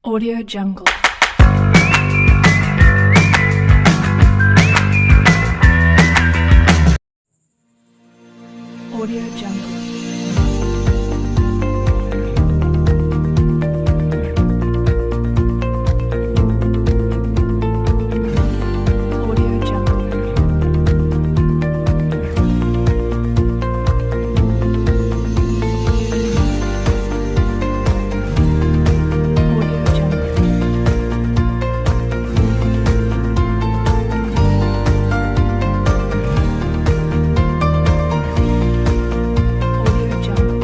Audio Jungle. Audio Jungle. Audio Jungle. Audio Jungle. Audio Jungle.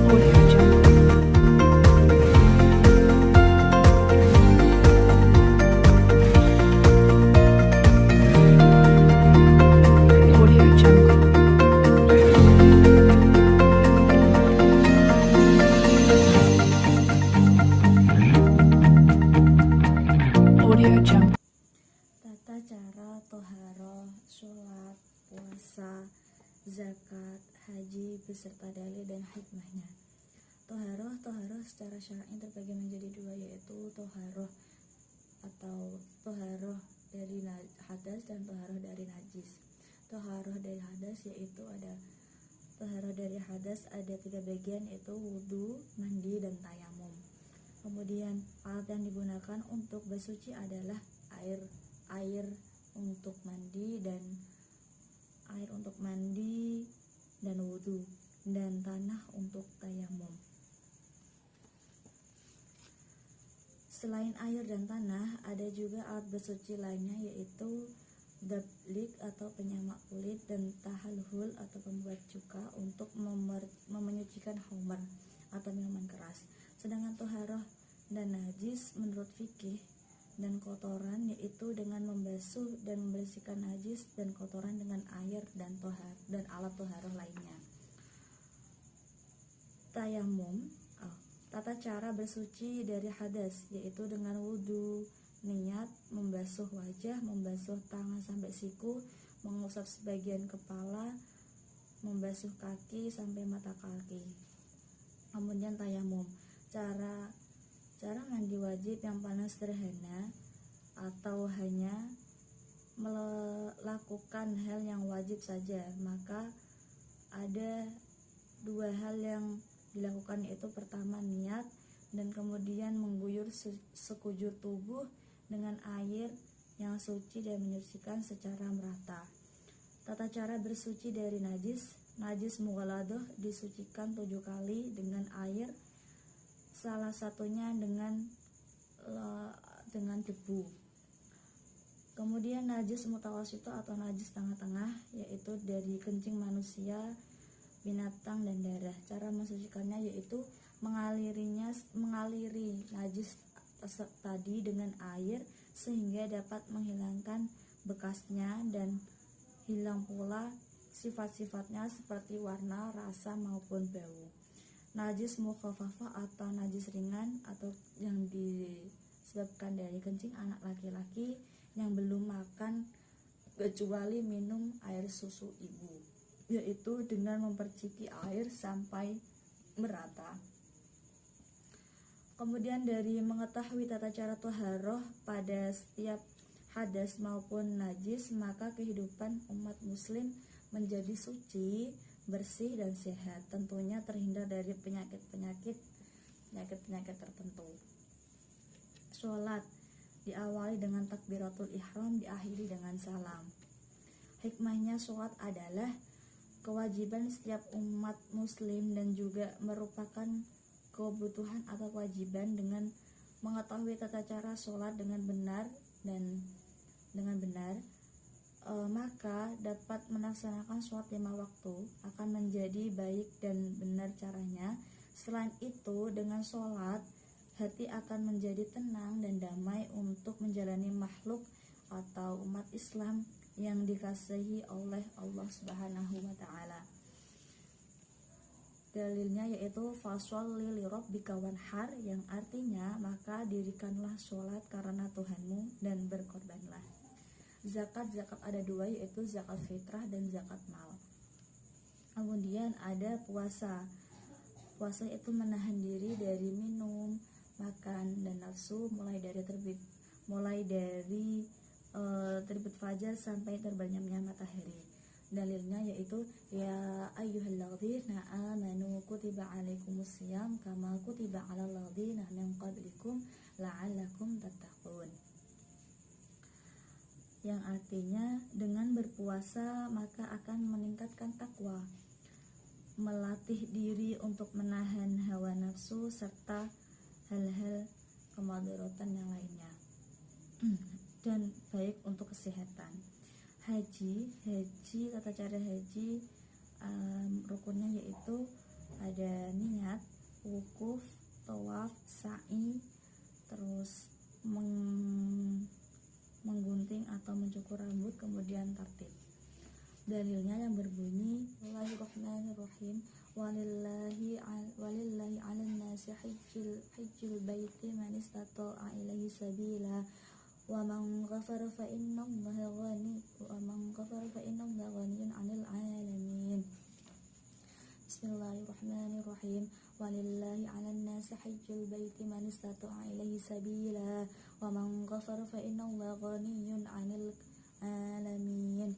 Audio Jungle. Audio Jungle. Audio Jungle. Tata cara toharoh, sholat, puasa, zakat, haji beserta dalil dan hikmahnya. Toharoh secara syar'i terbagi menjadi dua, yaitu toharoh atau toharoh dari hadas dan toharoh dari najis. Toharoh dari hadas yaitu ada toharoh dari hadas ada 3 bagian, yaitu wudhu, mandi, dan tayamum. Kemudian alat yang digunakan untuk bersuci adalah air untuk mandi dan wudhu, dan tanah untuk tayamum. Selain air dan tanah, ada juga alat bersuci lainnya, yaitu dablik atau penyamak kulit dan tahalhul atau pembuat cuka untuk menyucikan khamr atau minuman keras. Sedangkan toharoh dan najis menurut fikih dan kotoran yaitu dengan membasuh dan membersihkan najis dan kotoran dengan air dan alat toharoh lainnya. Tayamum, tata cara bersuci dari hadas yaitu dengan wudhu, niat, membasuh wajah, membasuh tangan sampai siku, mengusap sebagian kepala, membasuh kaki sampai mata kaki. Kemudian tayamum, cara mandi wajib yang paling sederhana atau hanya melakukan hal yang wajib saja, maka ada 2 hal yang dilakukan, yaitu pertama niat dan kemudian mengguyur sekujur tubuh dengan air yang suci dan menyucikan secara merata. Tata cara bersuci dari najis mughaladoh disucikan 7 kali dengan air, salah satunya dengan debu. Kemudian najis mutawasito atau najis tengah-tengah yaitu dari kencing manusia, binatang, dan darah. Cara mensucikannya yaitu mengaliri najis tadi dengan air sehingga dapat menghilangkan bekasnya dan hilang pula sifat-sifatnya seperti warna, rasa, maupun bau. Najis mukhafafah atau najis ringan atau yang disebabkan dari kencing anak laki-laki yang belum makan kecuali minum air susu ibu, yaitu dengan memperciki air sampai merata. Kemudian dari mengetahui tata cara toharoh pada setiap hadas maupun najis, maka kehidupan umat muslim menjadi suci, bersih, dan sehat, tentunya terhindar dari penyakit tertentu. Sholat diawali dengan takbiratul ihram, diakhiri dengan salam. Hikmahnya sholat adalah kewajiban setiap umat muslim dan juga merupakan kebutuhan atau kewajiban. Dengan mengetahui tata cara sholat dengan benar maka dapat melaksanakan sholat 5 waktu akan menjadi baik dan benar caranya. Selain itu, dengan sholat hati akan menjadi tenang dan damai untuk menjalani makhluk atau umat Islam yang dikasihi oleh Allah Subhanahu wa Ta'ala. Dalilnya yaitu fasholli lirabbika wanhar, yang artinya maka dirikanlah sholat karena Tuhanmu dan berkorbanlah. Zakat ada dua, yaitu zakat fitrah dan zakat mal. Kemudian ada puasa itu menahan diri dari minum, makan, dan nafsu mulai dari terbit fajar sampai terbenamnya matahari. Dalilnya yaitu ya ayyuhalladzina amanu kutiba alaikumusiyam kama kutiba alal ladzina min qablikum la'allakum tattaqun. Yang artinya dengan berpuasa maka akan meningkatkan takwa, melatih diri untuk menahan hawa nafsu serta hal-hal kemadaratan yang lainnya dan baik untuk kesehatan. Haji tata cara haji rukunnya yaitu ada niat, wukuf, tawaf, sa'i, terus menggunting atau mencukur rambut, kemudian tartib. Dalilnya yang berbunyi Bismillahirrahmanirrahim walillahi 'alan nasi hajjul baiti man istata'a ilaihi sabila wa man ghafara fa innallaha ghaniyyun 'anil 'alamin. Bismillahirrahmanirrahim walillahi 'alan nasi hajjul baiti man istata'a ilaihi sabila wa man ghafara fa innallaha ghaniyyun 'anil 'alamin.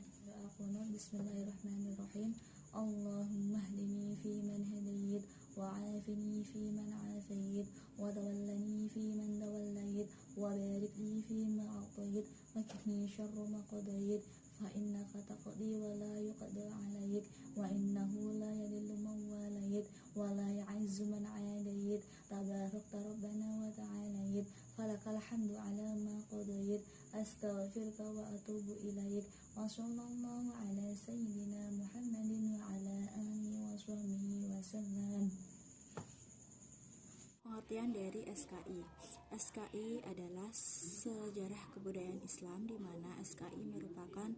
Bismillahirrahmanirrahim. Allahumma hdini fi man hadayt wa 'afini fi man 'afayt wa tawallani fi man tawallayt wa barik li fi ma a'tayt wa qini syarra ma qadayt fa innaka taqdi wa la yuqda 'alayk wa innahu la yadhillu man walayt wa la ya'izzu man 'adayt tabarakta rabbana wa ta'alayt falakal hamdu 'ala ma qadayt astaghfiruka wa atubu ilaik wa sallallahu ala sayyidina Muhammadin wa ala alihi wa sahbihi wasallam. Pengertian dari SKI. SKI adalah sejarah kebudayaan Islam, di mana SKI merupakan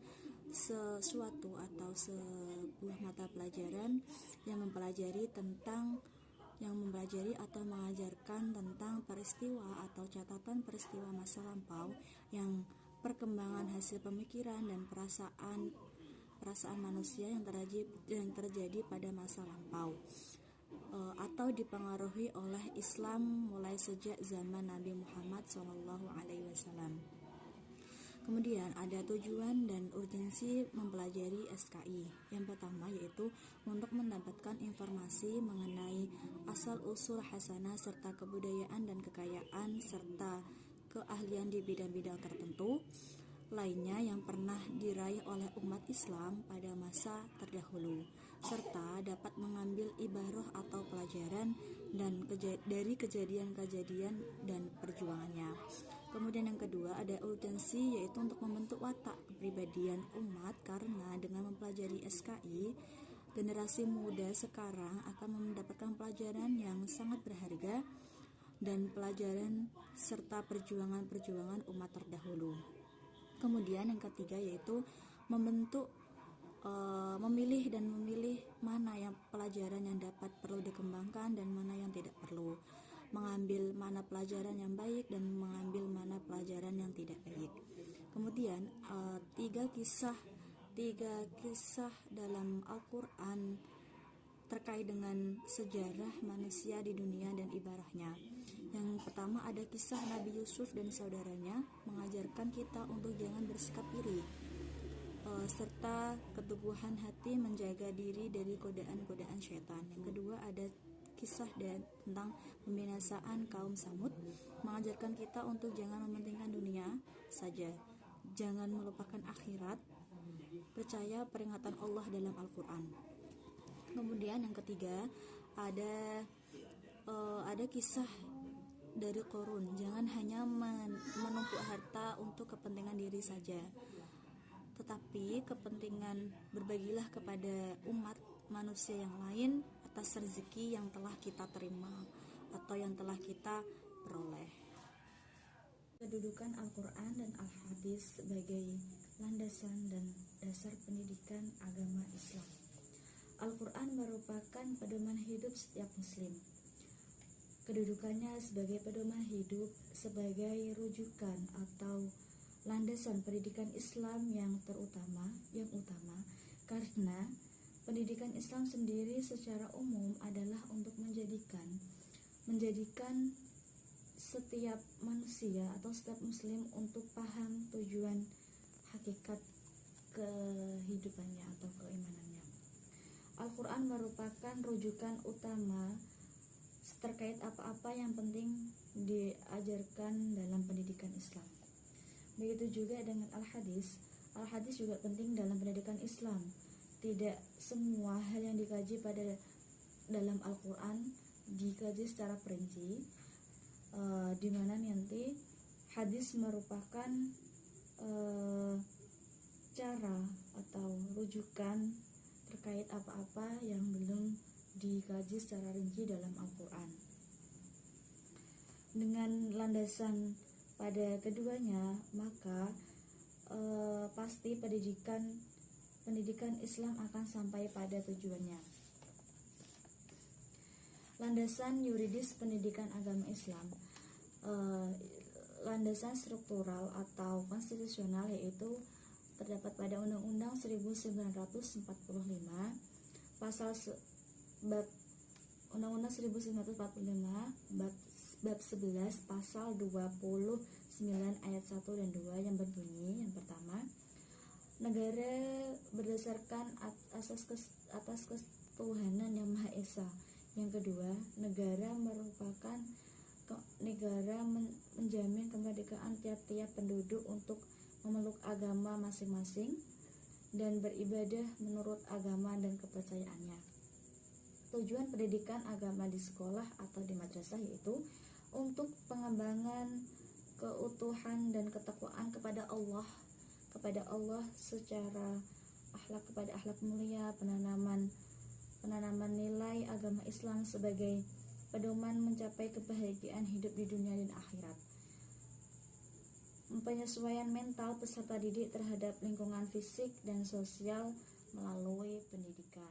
sesuatu atau sebuah mata pelajaran yang mempelajari atau mengajarkan tentang peristiwa atau catatan peristiwa masa lampau yang perkembangan hasil pemikiran dan perasaan manusia yang terjadi pada masa lampau atau dipengaruhi oleh Islam mulai sejak zaman Nabi Muhammad SAW. Kemudian ada tujuan dan urgensi mempelajari SKI. Yang pertama yaitu untuk mendapatkan informasi mengenai asal-usul hasanah serta kebudayaan dan kekayaan serta keahlian di bidang-bidang tertentu lainnya yang pernah diraih oleh umat Islam pada masa terdahulu, serta dapat mengambil ibarah atau pelajaran dari kejadian-kejadian dan perjuangannya. Kemudian yang kedua ada urgensi, yaitu untuk membentuk watak kepribadian umat, karena dengan mempelajari SKI, generasi muda sekarang akan mendapatkan pelajaran yang sangat berharga dan pelajaran serta perjuangan-perjuangan umat terdahulu. Kemudian yang ketiga yaitu memilih mana yang pelajaran yang dapat perlu dikembangkan dan mana yang tidak perlu, mengambil mana pelajaran yang baik dan mengambil mana pelajaran yang tidak baik. Kemudian tiga kisah dalam Al-Quran terkait dengan sejarah manusia di dunia dan ibarahnya. Yang pertama ada kisah Nabi Yusuf dan saudaranya, mengajarkan kita untuk jangan bersikap iri, serta keteguhan hati menjaga diri dari godaan-godaan syaitan. Yang kedua ada kisah tentang pembinasaan kaum Samud, mengajarkan kita untuk jangan mementingkan dunia saja, jangan melupakan akhirat, percaya peringatan Allah dalam Al-Quran. Kemudian yang ketiga ada kisah dari Qarun, jangan hanya menumpuk harta untuk kepentingan diri saja, tetapi berbagilah kepada umat manusia yang lain atas rezeki yang telah kita terima atau yang telah kita peroleh. Kedudukan Al-Quran dan Al-Hadis sebagai landasan dan dasar pendidikan agama Islam. Al-Quran merupakan pedoman hidup setiap muslim. Kedudukannya sebagai pedoman hidup, sebagai rujukan atau landasan pendidikan Islam yang utama karena pendidikan Islam sendiri secara umum adalah untuk menjadikan setiap manusia atau setiap muslim untuk paham tujuan hakikat kehidupannya atau keimanannya. Al-Quran merupakan rujukan utama terkait apa-apa yang penting diajarkan dalam pendidikan Islam. Begitu juga dengan Al-Hadis. Al-Hadis juga penting dalam pendidikan Islam. Tidak semua hal yang dikaji dalam Al-Quran dikaji secara perinci, di mana nanti hadis merupakan cara atau rujukan terkait apa-apa yang belum dikaji secara rinci dalam Al-Quran. Dengan landasan pada keduanya, maka pasti pendidikan Islam akan sampai pada tujuannya. Landasan yuridis pendidikan agama Islam, landasan struktural atau konstitusional yaitu terdapat pada Undang-Undang 1945 bab Undang-Undang 1945 bab 11 pasal 29 ayat 1 dan 2 yang berbunyi, yang pertama, negara berdasarkan atas ketuhanan yang Maha Esa. Yang kedua, negara menjamin kemerdekaan tiap-tiap penduduk untuk memeluk agama masing-masing dan beribadah menurut agama dan kepercayaannya. Tujuan pendidikan agama di sekolah atau di madrasah yaitu untuk pengembangan keutuhan dan ketakwaan kepada Allah secara kepada akhlak mulia, penanaman nilai agama Islam sebagai pedoman mencapai kebahagiaan hidup di dunia dan akhirat. Penyesuaian mental peserta didik terhadap lingkungan fisik dan sosial melalui pendidikan.